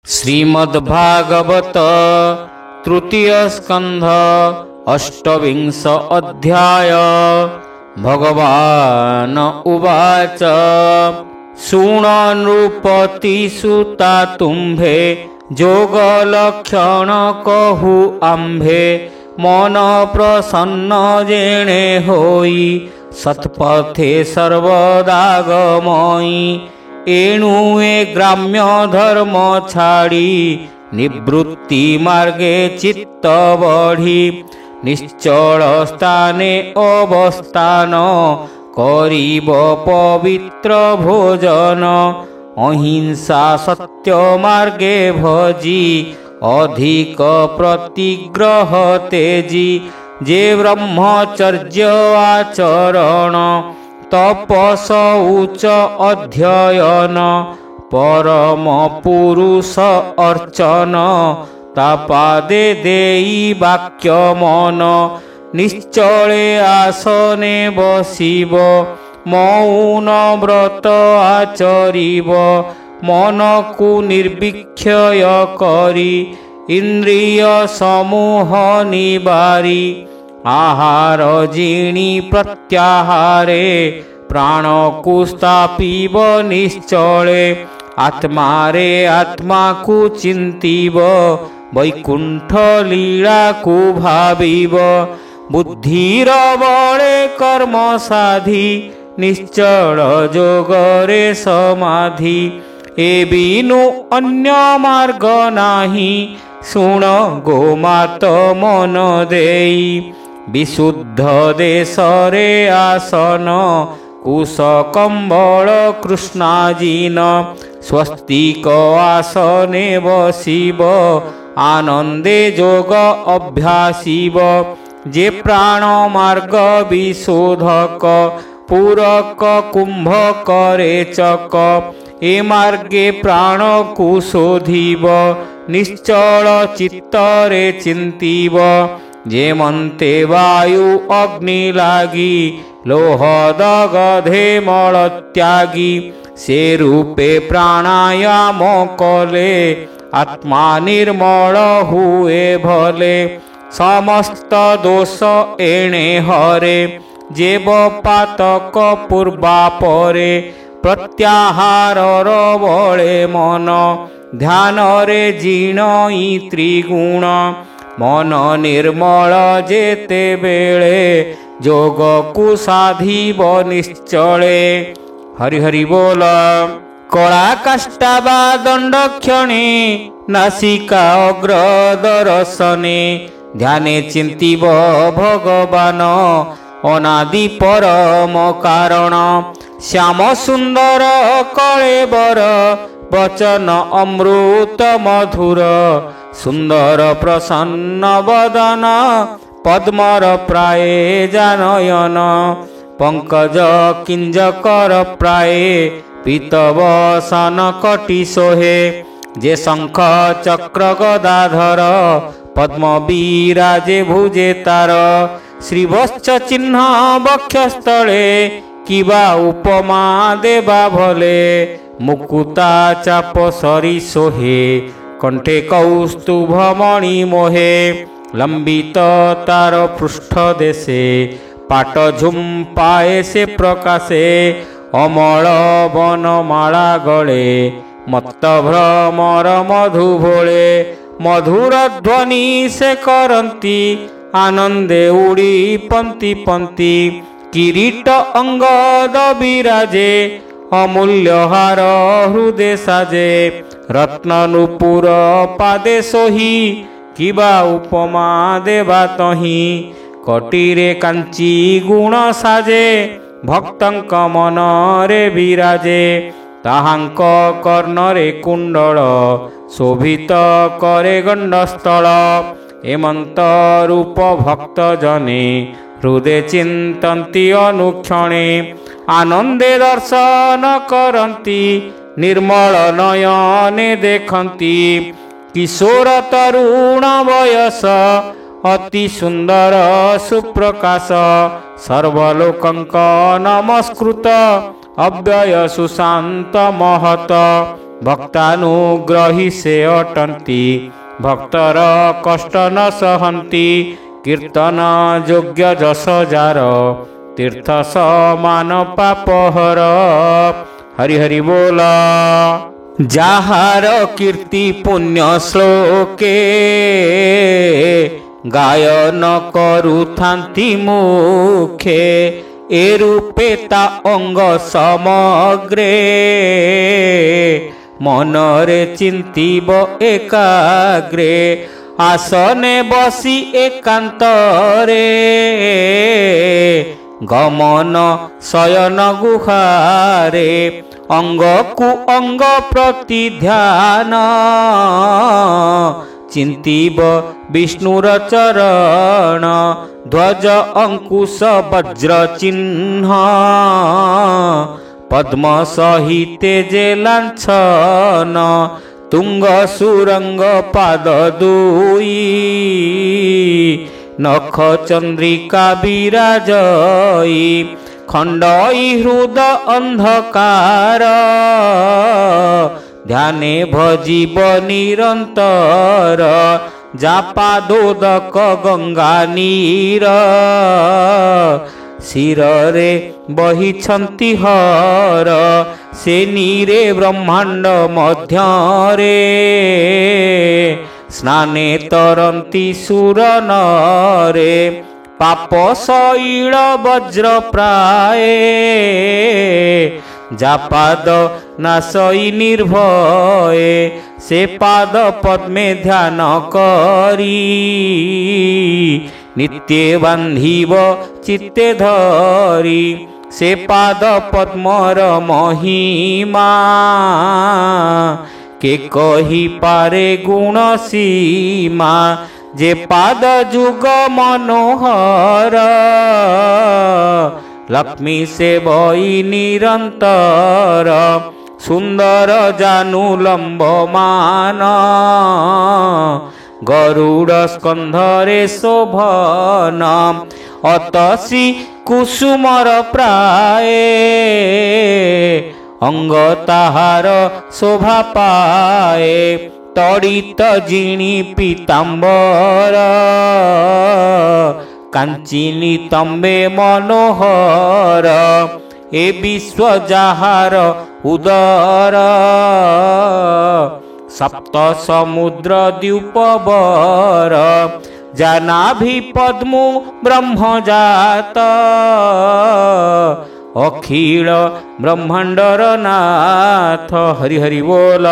श्रीमद्भागवत तृतीय स्कंध अष्टविंश अध्याय। भगवान उवाच शृण नृपतिसुता तुम्भे जोगलक्षण कहु आम्भे मन प्रसन्न जेणे होई सत्पथे सर्वदा गमई एणु ए ग्राम्य धर्म छाड़ी निवृत्ति मार्गे चित्त बढ़ी निश्चल स्थाने अवस्थान करिब पवित्र भोजन अहिंसा सत्य मार्गे भजी अधिक प्रतिग्रह तेजी जे ब्रह्मचर्य आचरण तपस उच्च अध्ययन परम पुरुष अर्चन तापादे देई वाक्य मन निश्चले आसने बसिब मौन व्रत आचरिब मन को निर्विक्षय करी इंद्रिय समूह निवारी आहार जीणी प्रत्याहारे प्राण को स्थापिब निश्चले आत्मा रे आत्मा को चिंतिब वैकुंठ लीला को भाविब बुद्धिर बळे कर्म साधी निश्चल जोगरे समाधि ए बिनु अन्य मार्ग नाही सुण गोमात मन देई विशुद्ध देशरे आसन कुश कंबल कृष्णाजीन स्वस्तिक आसने बसिब आनंदे जोग अभ्यासीब जे प्राण मार्ग विशोधक पूरक कुंभ करे चक ए मार्गे प्राण को शोधिब निश्चल चित्तरे चिंतिब जे मंते वायु अग्नि लागी लोह दगधे मल त्यागी से रूपे प्राणायाम कले आत्मा निर्मल हुए भले समस्त दोष एणे हरे जेब पातक पूर्वा परे प्रत्याहार बळे मन ध्यान रे जीणई त्रिगुण मन निर्मल जेते बेले जोग को साधिब निश्चले। हरि हरि बोल। कला काष्ठा बा दंड क्षणे नासिका अग्र दर्शने ध्याने चिंतिब भगवान अनादि परम कारण श्याम सुंदर कलेबर वचन अमृत मधुर सुंदर प्रसन्न वदन पद्मर प्राय जानयन पंकज किंजकर प्राय पीतवसन कटी सोहे जे शंख चक्र गदाधर पद्म विराजे भुजे तार श्रीवत्स चिन्ह वक्षस्थले किबा उपमा देवा भले मुकुता चाप सरी सोहे कंठे कौस्तुभ मणि मोहे लंबित तार पृष्ठ देशे पाट झुम्पाए से प्रकाशे अमल वनमाला गले मत्त भ्रमर मधु भोले मधुर ध्वनि से करंती आनंदे उड़ी पंक्ति पंक्ति किरीट अंगद विराजे अमूल्य हार हृदय साजे रत्न नुपुर पादे सोही किबा उपमा देवा तही कटीरे कांची गुण साजे भक्तंक मन रे विराजे ताहांक कर्णरे कुंडल शोभित करे गंडस्थल एमंत रूप भक्त जने हृदय चिंतन्ति अनुक्षणे आनंदे दर्शन करन्ति निर्मल नयने देखन्ति किशोर तरुण वयस अति सुंदर सुप्रकाश सर्वलोकंक नमस्कृत अव्यय सुशांत महत भक्तानुग्रही से अटंती भक्तर कष्ट न सहंती कीर्तन योग्य जस जार तीर्थ समान पापहर। हरि हरि बोल। जाहार कीर्ति पुण्य श्लोके गायन करुथांती मुखे ए रूपे ता अंग समग्रे मनरे चिंतीब एकाग्रे आसने बसी एकांतरे गमन शयन गुहारे अंग कु अंग प्रति ध्यान चिंतीब विष्णुर चरण ध्वज अंकुश वज्र चिन्ह पद्म सहिते जे लांछन तुंग सुरंग पाद दुई नख चंद्रिका विराजई खंडई हृद अंधकार ध्याने भजीब निरंतर जापादोदक गंगा नीर शिरे बहिछंती हर से नीरे ब्रह्मांड मध्यरे स्नाने तरंती सुर नरे पाप शैल वज्र प्राये जापाद नासई निर्भये से पाद पद्मे ध्यान करी नित्य बांधिब चित्ते धरी से पाद पद्मर महिमा के कही पारे गुण सीमा जे पाद जुग मनोहर लक्ष्मी से बई निरंतर सुंदर जानु लंबमान गरुड़ स्कंधरे शोभन अतसी कुसुमर प्राये अंग ताहार शोभा पाए तड़ित जिणी पीतांबर कांची नितंबे मनोहर ए विश्व जाहार उदर सप्त समुद्र द्वीपवर जानाभि पद्मु ब्रह्मजात अखिल ब्रह्मांडर नाथ। हरि हरि बोल।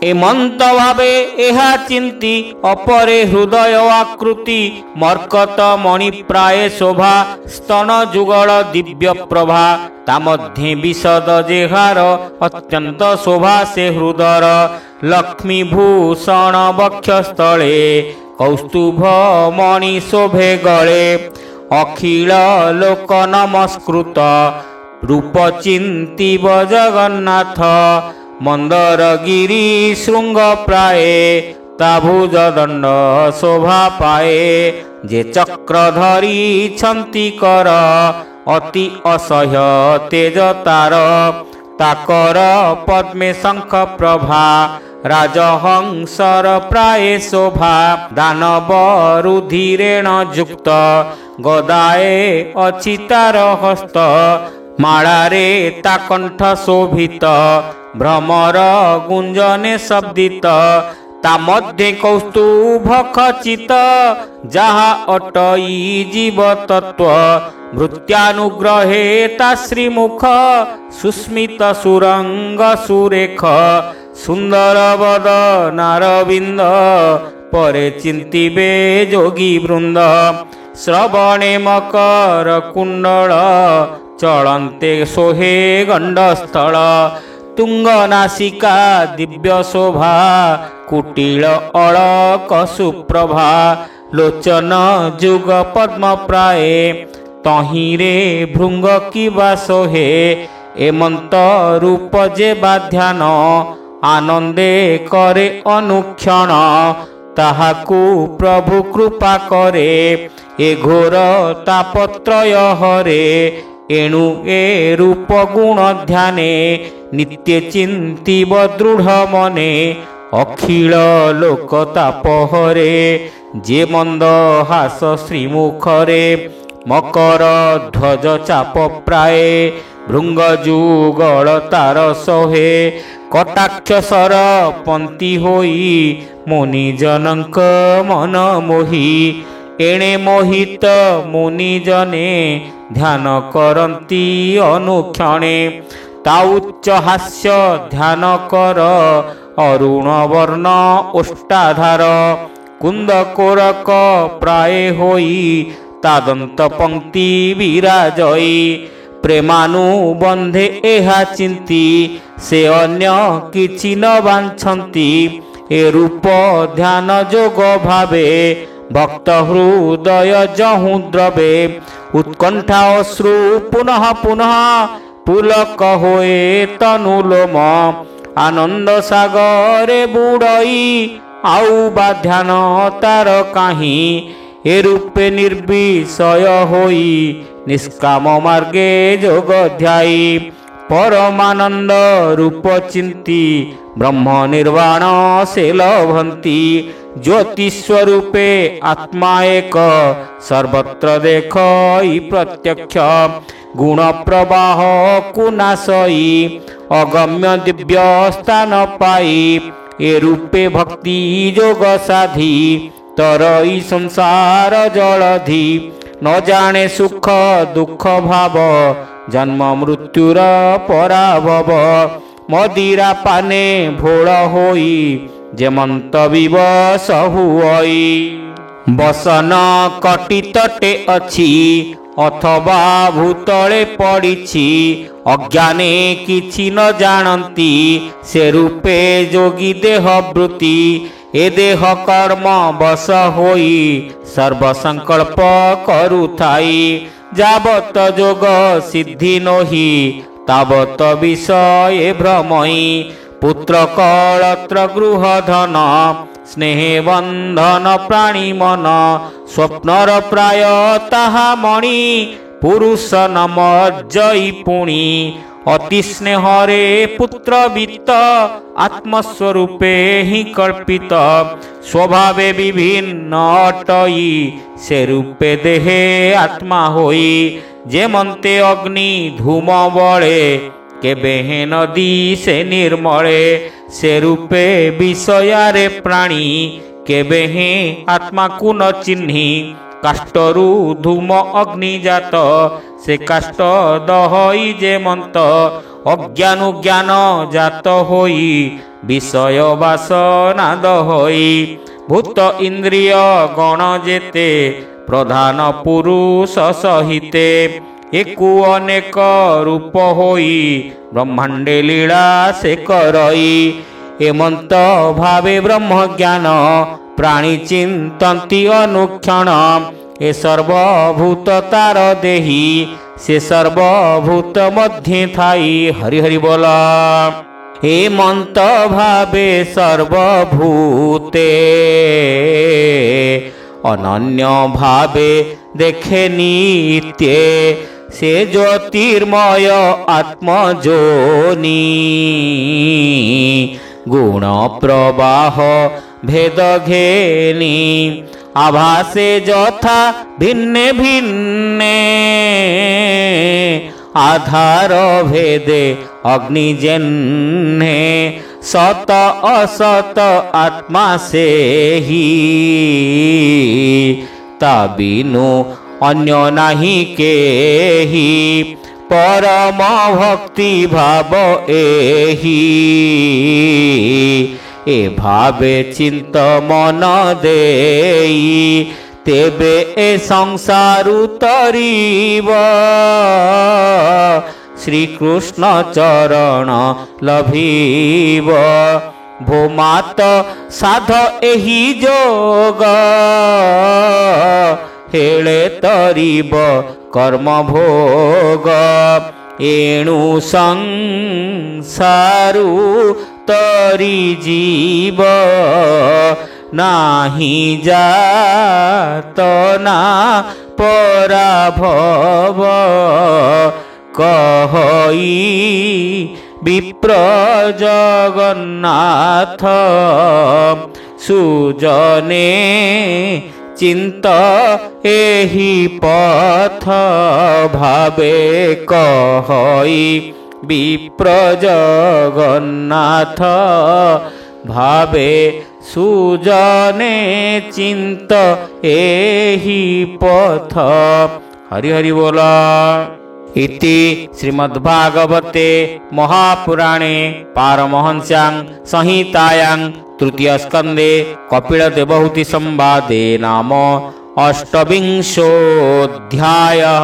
एमंत भावे एहा चिंती अपरे हृदय आकृति मर्कत मणि प्राय शोभा स्तन जुगल दिव्य प्रभा ता मध्य विशद जेहार अत्यंत शोभा से हृदर लक्ष्मी भूषण वक्षस्थले कौस्तुभ मणि शोभे गले अखिल लोक नमस्कृत रूप चिंतीब जगन्नाथ मंदर गिरी शृंग प्राये ताभुज दंड शोभा पाए जे चक्र धरी छंती कर अति असह्य तेज तार ताकर पद्मे शंख प्रभा राजहंसर प्राय शोभा दानव रुधिरेण युक्त गदाए अछि तार हस्त माଳାरे ता कंठ शोभित भ्रमर गुंजने शब्दित ता मध्य कौस्तुभ खचित जहा अटई जीव तत्व भृत्यानुग्रहे ता श्रीमुख सुस्मित सुरंग सुरेख सुंदर वदनारविंद परे चिंतिबे जोगी वृंद श्रवणे मकर कुंडल चलन्ते सोहे गंडस्थल तुंग नासिका दिव्य शोभा कुटिल अलक सुप्रभा लोचन जुग पद्म प्राय तहिरे भृंग किबा सोहे एमंत रूप जे बाध्यान आनंदे करे अनुक्षण ताहाकू प्रभु कृपा करे ए घोर तापत्रय हरे एणु ए रूप गुण ध्याने नित्य चिंतिब दृढ़ मने अखिल लोक तापहरे जे मंद हास श्रीमुखरे मकर ध्वज चाप प्राय भृंग जुगल तार सहे कटाक्षसर पंती होई मुनिजनक मन मोही एणे मोहित मुनिजने ध्यान करती अनुक्षणे ताउच्च हास्य ध्यान कर अरुण वर्ण ओष्टाधार कुंद कोरक प्राय होई तादंत पंक्ति विराजई प्रेमानुबंधे एहा चिंती से अन्य किछि न बांछन्ति ए रूप ध्यान जोग भावे भक्त हृदय जहु द्रवे उत्कंठा अश्रु पुनः पुनः पुलक होए तनुलोम आनंद सागरे बुड़ई आउ बा ध्यान तार काहीं ए रूपे निर्विषय होई निष्काम मार्गे जोग ध्यायी परमानंद रूप चिंती ब्रह्म निर्वाण से लभंती ज्योतिस्वरूपे आत्मा एक सर्वत्र देखई प्रत्यक्ष गुण प्रवाह कुनाशई अगम्य दिव्य स्थान पाई ए रूपे भक्ति जोग साधी तरई संसार जलधि न जाने सुख दुख भाव जन्म मृत्युर पराभव मदिरा पाने भोल होई जेमंत विवश हुई बसन कटी तटे अछि अथवा भूतले पड़िछि अज्ञाने किछि न जानती से रूपे जोगी देह वृत्ति ए देह कर्म बस होई सर्व संकल्प करुथाई जावत जोग सिद्धि नोहि तावत विषय भ्रमई पुत्र कलत्र गृह धन स्नेह बंधन प्राणी मन स्वप्नर प्राय ताहा मणि पुरुष नम जई पुणी अति स्नेहरे पुत्र वित्त आत्मस्वरूपे ही कल्पित स्वभावे विभिन्न अटई से रूपे देहे आत्मा होई जेमंते अग्नि धूम बळे केबे हे नदी से निर्मले से रूपे विषयारे प्राणी केबे हे आत्मा को न चिन्हि काष्टरू धूम अग्नि जात से काष्ट दहई जेमंत अज्ञानु ज्ञान जात होई विषय वासना दहई भूत इंद्रिय गण जेते प्रधान पुरुष सहिते एकु अनेक रूप होई ब्रह्मांडे लीला से करई एमंत भावे ब्रह्म ज्ञान प्राणी चिंतन्ति अनुक्षण ए सर्वभूत तार देही से सर्वभूत मध्य थाई हरि हरि बोला हे मंत भावे सर्वभूते अनन्य भावे देखे नित्य से ज्योतिर्मय आत्मजोनी गुण प्रवाह भेद घेनी आभासे यथा भिन्ने भिन्ने आधार भेदे अग्नि जन्ने सत असत आत्मा से ही तबिनु अन्य नहीं केही परम भक्ति भाव एही ए भावे चिंत मन देई तेबे ए संसारु तरीब श्री कृष्ण चरण लभीब भूमात साध एही जोग हेले तरीब कर्म भोग एणु संसारु तरी जीव नाही जात ना ପରାଭବ କହଇ ବିପ୍ର ଜଗନ୍ନାଥ ସୁଜନେ ଚିନ୍ତ ଏହି ପଥ ଭାବେ କହଇ ବିପ୍ର ଜଗନ୍ନାଥ ଭାବେ ସୁଜନେ ଚିନ୍ତ ଏହି ପଥ। ହରି ହରି ବୋଲ। इति श्रीमद्भागवते महापुराणे पारमहंस्यां संहितायां तृतीय स्कंदे कपिलदेवहूति संवादे नाम 28 अध्यायः।